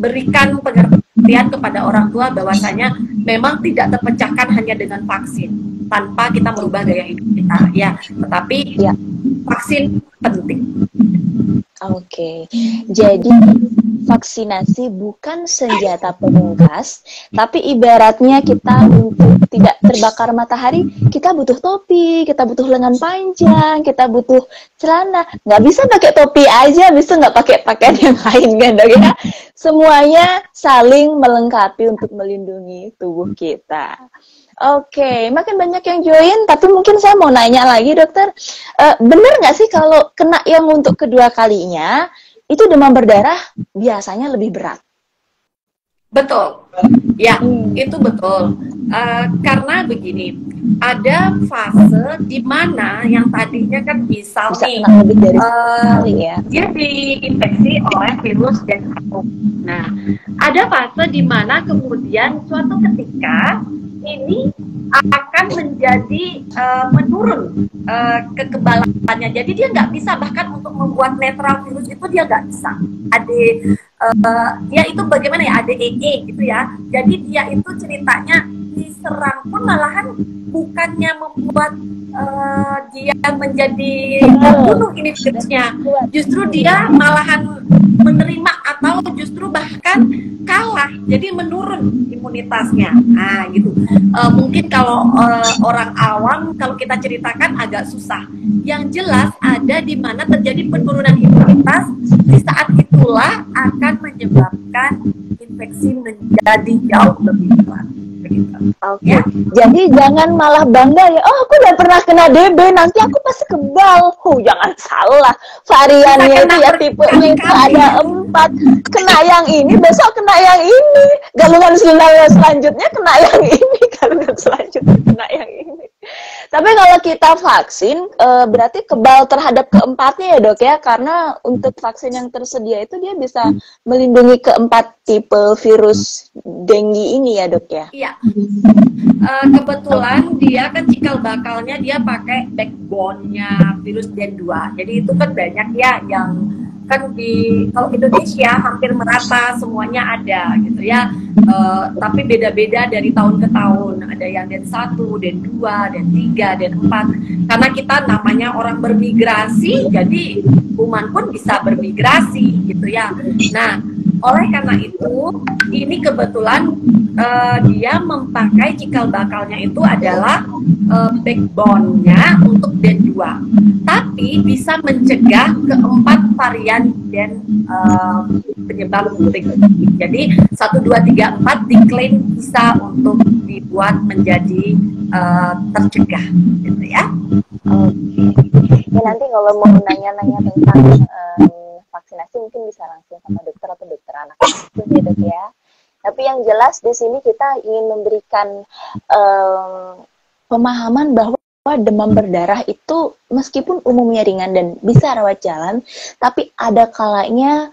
berikan pengertian kepada orang tua bahwasanya memang tidak terpecahkan hanya dengan vaksin tanpa kita merubah gaya hidup kita ya, tetapi ya, vaksin penting. Oke, jadi vaksinasi bukan senjata pemungkas, tapi ibaratnya kita untuk tidak terbakar matahari, kita butuh topi, kita butuh lengan panjang, kita butuh celana. Nggak bisa pakai topi aja, bisa nggak pakai pakaian yang lain kan, dok ya? Semuanya saling melengkapi untuk melindungi tubuh kita. Oke, makin banyak yang join, tapi mungkin saya mau nanya lagi, dokter. Bener nggak sih kalau kena yang untuk kedua kalinya, itu demam berdarah biasanya lebih berat? Betul, ya itu betul. Karena begini, ada fase di mana yang tadinya kan bisa nih, lebih dari sekali ya. dia diinfeksi oleh virus dan virus. Nah, ada fase di mana kemudian suatu ketika ini akan menjadi menurun kekebalannya. Jadi dia nggak bisa bahkan untuk membuat netral virus itu dia nggak bisa. Dia itu bagaimana ya, ADEE gitu ya. Jadi dia itu ceritanya diserang pun malahan bukannya membuat dia menjadi bunuh ini virusnya, justru dia malahan menerima atau justru bahkan kalah, jadi menurun imunitasnya. Nah gitu. Mungkin kalau orang awam kalau kita ceritakan agak susah. Yang jelas ada di mana terjadi penurunan imunitas, di saat itulah akan menyebabkan infeksi menjadi jauh lebih berat. Oke, ya? Jadi jangan malah bangga ya, oh aku udah pernah kena DB, nanti aku pasti kebal. Jangan salah, variannya itu ya, tipenya itu ada 4. Kena yang ini, besok kena yang ini, galungan selanjutnya kena yang ini, galungan selanjutnya kena yang ini. Tapi kalau kita vaksin, berarti kebal terhadap keempatnya ya dok ya, karena untuk vaksin yang tersedia itu dia bisa melindungi keempat tipe virus dengue ini ya dok ya? Iya, kebetulan dia kan cikal bakalnya dia pakai backbone-nya virus Den 2, jadi itu kan banyak ya yang kan kalau Indonesia hampir merata semuanya ada gitu ya. Tapi beda-beda dari tahun ke tahun. Ada yang den 1, den 2, den 3, den 4. Karena kita namanya orang bermigrasi, jadi kuman pun bisa bermigrasi gitu ya. Nah, oleh karena itu, ini kebetulan dia memakai cikal bakalnya itu adalah backbone-nya untuk den 2. Tapi bisa mencegah keempat varian den penyebab berikut. Jadi 1, 2, 3, 4 diklaim bisa untuk dibuat menjadi tercegah gitu ya. Oke. Ya, nanti kalau mau nanya-nanya tentang vaksinasi mungkin bisa langsung sama dokter atau dokter anak itu ya dok ya. Tapi yang jelas di sini kita ingin memberikan pemahaman bahwa demam berdarah itu meskipun umumnya ringan dan bisa rawat jalan, tapi ada kalanya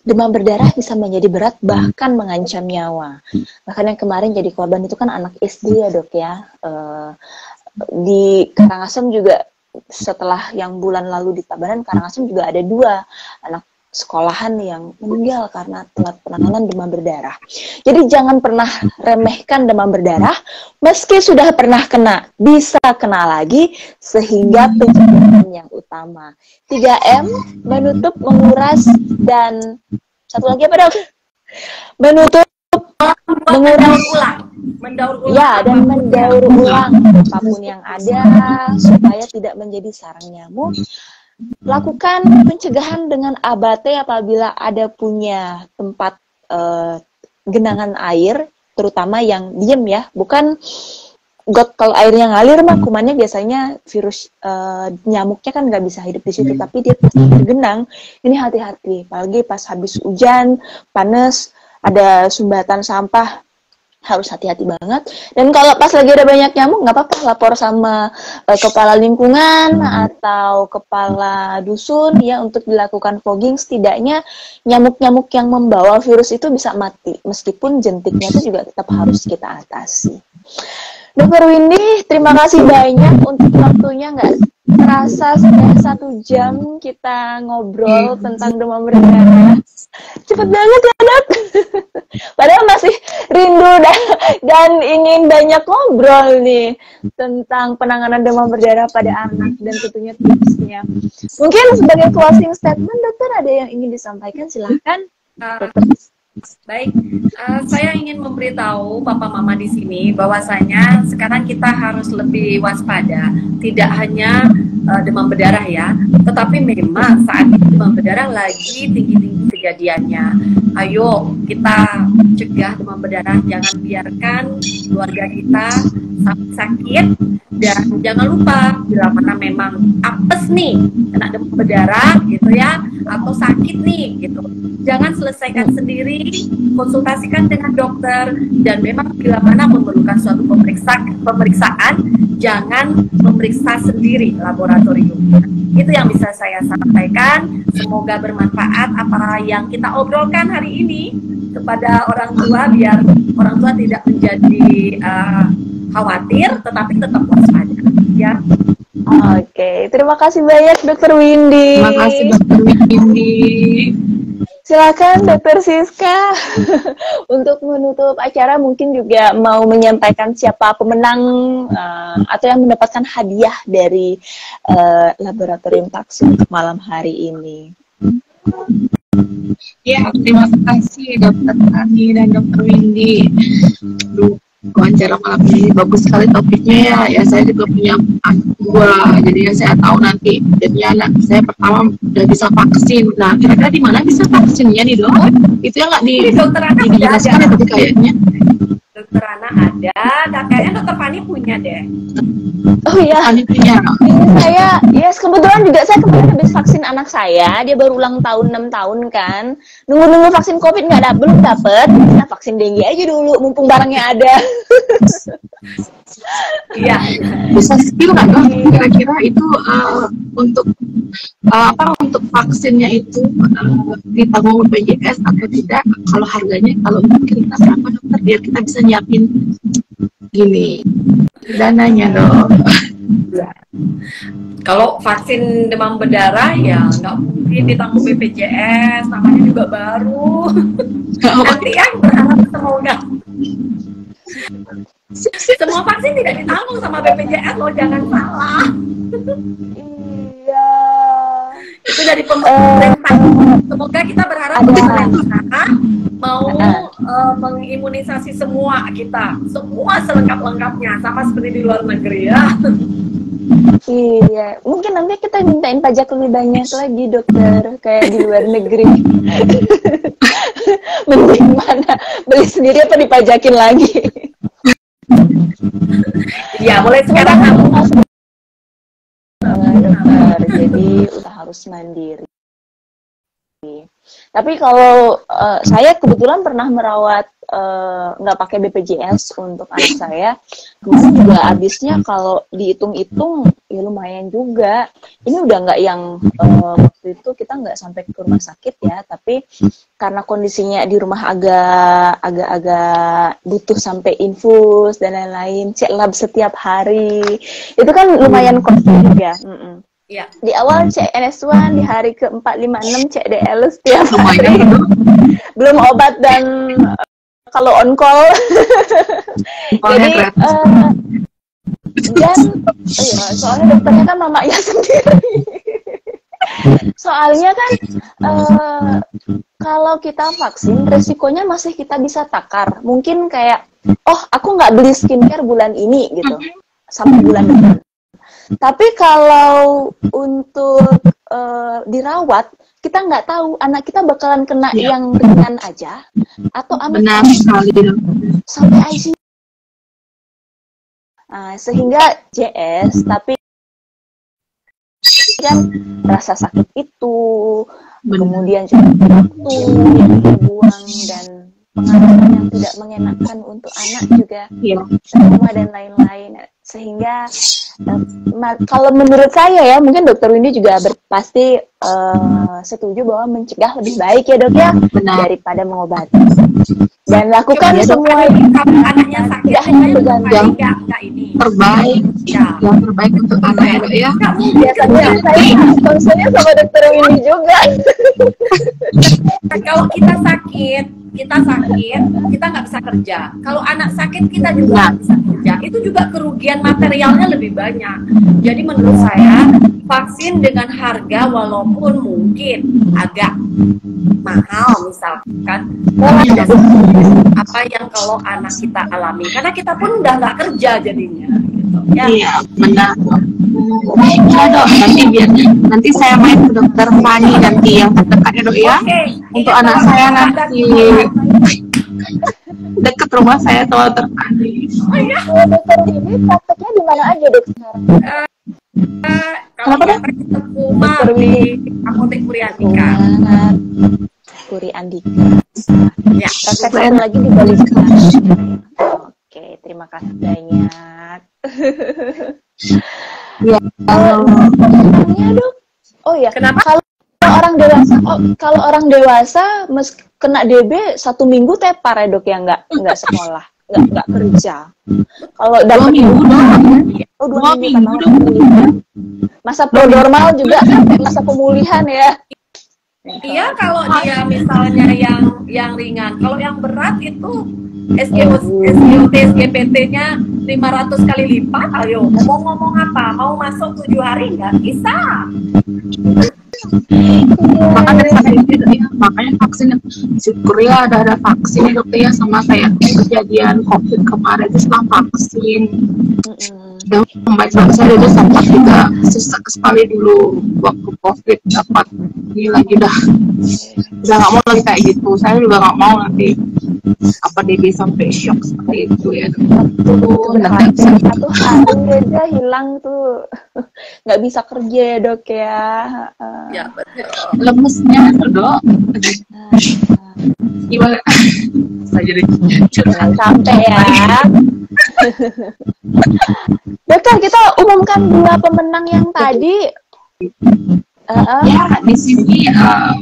demam berdarah bisa menjadi berat bahkan mengancam nyawa. Bahkan yang kemarin jadi korban itu kan anak SD ya dok ya. Di Karangasem juga setelah yang bulan lalu di Tabanan, Karangasem juga ada 2 anak sekolahan yang meninggal karena telat penanganan demam berdarah. Jadi jangan pernah remehkan demam berdarah, meski sudah pernah kena, bisa kena lagi, sehingga pencegahan yang utama. 3M, menutup, menguras, dan satu lagi apa dok? Menutup, menguras, mendaur ulang. Ya, dan mendaur ulang apapun yang ada supaya tidak menjadi sarang nyamuk. Lakukan pencegahan dengan abate apabila ada punya tempat genangan air, terutama yang diem ya, bukan got. Kalau airnya ngalir mah kumannya biasanya virus nyamuknya kan nggak bisa hidup di situ, tapi dia pasti tergenang. Ini hati-hati, apalagi pas habis hujan, panas, ada sumbatan sampah, harus hati-hati banget. Dan kalau pas lagi ada banyak nyamuk, nggak apa-apa, lapor sama kepala lingkungan atau kepala dusun ya untuk dilakukan fogging. Setidaknya nyamuk-nyamuk yang membawa virus itu bisa mati, meskipun jentiknya itu juga tetap harus kita atasi. Dokter Windy, terima kasih banyak untuk waktunya. Nggak terasa sudah 1 jam kita ngobrol tentang demam berdarah. Cepet banget ya dok. Padahal masih rindu dan ingin banyak ngobrol nih tentang penanganan demam berdarah pada anak dan tentunya tipsnya. Mungkin sebagai closing statement dokter ada yang ingin disampaikan, silahkan. Baik, saya ingin memberitahu papa mama di sini bahwasanya sekarang kita harus lebih waspada. Tidak hanya demam berdarah ya, tetapi memang saat ini demam berdarah lagi tinggi-tinggi kejadiannya. Ayo kita cegah demam berdarah, jangan biarkan keluarga kita sakit. Dan jangan lupa bila mana memang apes nih, kena demam berdarah gitu ya, atau sakit nih gitu, jangan selesaikan sendiri, konsultasikan dengan dokter. Dan memang bila mana memerlukan suatu pemeriksaan, jangan memeriksa sendiri laboratorium. Itu yang bisa saya sampaikan. Semoga bermanfaat apa yang kita obrolkan hari ini kepada orang tua, biar orang tua tidak menjadi khawatir, tetapi tetap waspada ya. Oke, terima kasih banyak Dokter Windy. Terima kasih Dokter Windy. Silakan Dokter Siska untuk menutup acara, mungkin juga mau menyampaikan siapa pemenang atau yang mendapatkan hadiah dari laboratorium vaksin untuk malam hari ini. Ya, terima kasih Dokter Ani dan Dokter Windy. Wawancara malam ini bagus sekali topiknya ya. Saya juga punya anak 2, jadi ya saya tahu nanti jadinya anak saya pertama udah bisa vaksin. Nah, kira-kira di mana bisa vaksinnya nih dok? Itu yang nggak dijelaskan ya tadi kayaknya. Dokter Ana ada, kayaknya Dokter Fani punya deh. Oh iya, Fani punya. Ini saya, yes, kebetulan juga saya kemarin habis vaksin anak saya, dia baru ulang tahun 6 tahun kan. Nunggu-nunggu vaksin COVID belum dapet, nah vaksin dengue aja dulu, mumpung barangnya ada. Iya. Bisa skill nggak dok? Kira-kira itu untuk untuk vaksinnya itu ditanggung BPJS atau tidak? Kalau harganya, kalau kira-kira berapa dokter? Biar kita bisa nyiapin gini dananya dok. Kalau vaksin demam berdarah ya nggak mungkin ditanggung BPJS, namanya juga baru. Nanti yang berharap semoga semua vaksin tidak ditanggung sama BPJS loh, jangan salah. Iya. Itu dari pemerintah. Semoga kita berharap pemerintah mau mengimunisasi semua kita, semua selengkap-lengkapnya, sama seperti di luar negeri ya. Iya, mungkin nanti kita mintain pajak lebih banyak lagi dokter, kayak di luar negeri. Mending mana beli sendiri apa dipajakin lagi? Ya, mulai sekarang kamu dokter, jadi udah harus mandiri. Tapi kalau saya kebetulan pernah merawat nggak pakai BPJS untuk anak saya, kemarin juga habisnya kalau dihitung-hitung ya lumayan juga. Ini udah nggak yang waktu itu kita nggak sampai ke rumah sakit ya, tapi karena kondisinya di rumah agak butuh sampai infus dan lain-lain, cek lab setiap hari, itu kan lumayan costly juga. ya. Di awal cek NS1, di hari ke-4, 5, 6 cek DL setiap hari. Belum obat dan kalau on call. Jadi dan iya, soalnya dokternya kan mamanya sendiri. Soalnya kan kalau kita vaksin resikonya masih kita bisa takar. Mungkin kayak aku nggak beli skincare bulan ini gitu sampai bulan depan. Tapi kalau untuk dirawat, kita nggak tahu anak kita bakalan kena yang ringan aja atau benar sekali sampai ICU. Sehingga JS, tapi kan rasa sakit itu, kemudian juga waktu yang dibuang dan pengalaman yang tidak mengenakan untuk anak juga, trauma dan lain-lain. Sehingga kalau menurut saya ya, mungkin Dokter Windy juga pasti setuju bahwa mencegah lebih baik ya dok ya, daripada mengobati. Dan lakukan semua anaknya sakit, tidak hanya bergantung terbaik, yang terbaik untuk anak ya dok ya. Biasanya saya konsulnya sama Dokter Windy juga. Kalau kita sakit, kita nggak bisa kerja. Kalau anak sakit, kita juga nggak bisa kerja. Itu juga kerugian materialnya lebih banyak. Jadi menurut saya, vaksin dengan harga walaupun mungkin agak mahal, misalkan apa yang kalau anak kita alami, karena kita pun udah nggak kerja jadinya. Gitu, ya. Iya, benar. Ya dok, nanti saya main ke dokter Fani nanti yang terdekat ya dok ya. Untuk anak saya nanti dekat rumah saya tuh terkani. Dokter ini prakteknya di mana aja dok sekarang? Kalau kita Kumar di Apotek Puri Andika. Puri Andika. Ya, praktek satu lagi di Bali. Oke, terima kasih banyak. Ya. Dok. Oh ya. Kenapa? Kalau orang dewasa kena DB 1 minggu tepar ya dok ya, nggak sekolah, nggak kerja. Kalau dapat 2 minggu dong. 2 minggu dong. Masa prodormal juga sampai masa pemulihan ya. Iya, kalau dia misalnya yang ringan, kalau yang berat itu SGOT, SGPT-nya 500 kali lipat. Ayo, ngomong apa? Mau masuk 7 hari nggak bisa. Makanya vaksin, syukur ya ada vaksin ya dokter ya, sama kayak kejadian COVID kemarin itu setelah vaksin. Yang membaik saya itu sempat juga sesak sekali dulu waktu COVID dapat ini lagi udah nggak mau lagi kayak gitu. Saya juga nggak mau nanti apa DB sampai shock seperti itu ya. Satu hari aja hilang tuh, nggak bisa kerja ya dok ya. Ya betul. Lemesnya tuh dok. Gimana? Saya jadi curhat sampai ya. Dokter, kita umumkan 2 pemenang yang tadi. Ya, di sini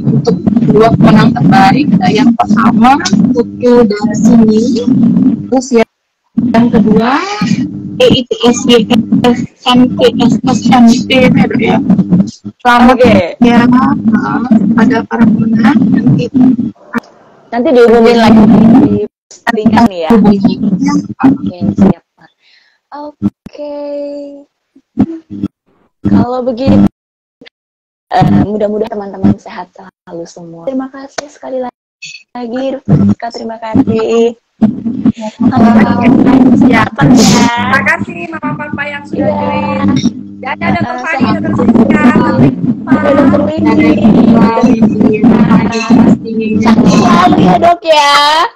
untuk 2 pemenang terbaik, yang pertama Putu dari sini, terus yang kedua EITSYSMPSSMP ya. Selamat ya pada para pengguna nanti diumumin lagi di postingan ya. Oke, siap. Oke. Kalau begitu mudah-mudahan teman-teman sehat selalu semua. Terima kasih sekali lagi Rizka, terima kasih. Siapa ya? Terima kasih Mama Papa yang sudah join. Dan ada Dokter Fani, Dokter Siska. Dokter Windy. Sakit selalu ya Dok ya.